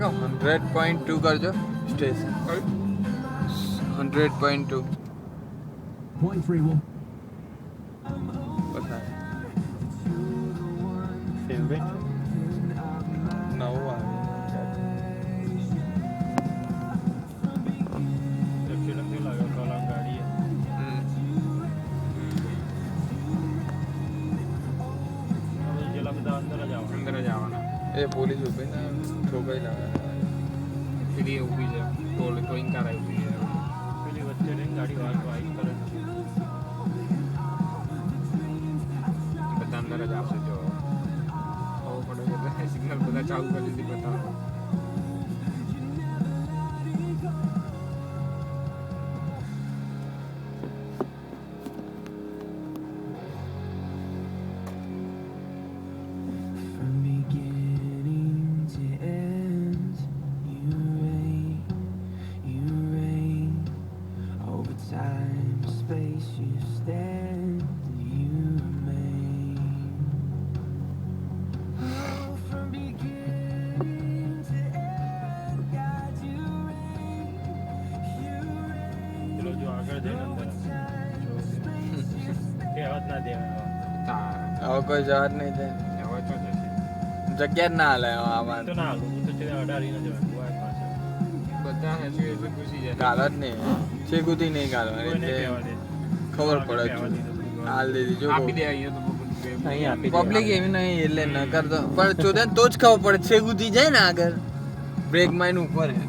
100.2 કરજો station 100.2 Point 3 will. પતા favourite નવું આવે એક્સિડન્ટ લાગે કલામ ગાડી જેલા બધા અંદર જ આવવાનું અંદર જ આવવાના એ પોલીસ ઉભી ને ઠોકાઈ લાગે પેલી ઊભી છે ટોઈંગ કાર ઊભી છે પેલી વચ્ચે રહીને ગાડી વાઈટ કલર બધા અંદર જ આવશે જો ખબર પડે એટલે સિગ્નલ બધા ચાલુ કરી દીધી બતાવો From beginning to end, you reign over time, space. You stand, you remain. Oh, from beginning to end, God, you reign. પેલો જો આગળ જઈને અંદર તે અવાજ ના દેવા હવે કોઈ જવાજ નહીં થાય હવે તો જશે જગ્યા જ ના હાલે આમાં તો ના હાલું હું તો છે અડાડીને જવાનું વાય પાસે બધા હસી હસી ઘૂસી જાય ગાલો જ નહીં ચેકુથી નહીં ગાલવાની કોઈ નહીં એટલે કહેવા દે ખબર પડે કહેવા દીધું હાલ દીધી જો આપી દે અહીંયા તો અહીં આપી દે. પબ્લિક એવી નહીં એટલે ન કરતો પણ ચોદે તો જ ખબર પડે ચેકુથી જાય ને આગળ બ્રેક માઇન ઉપર હે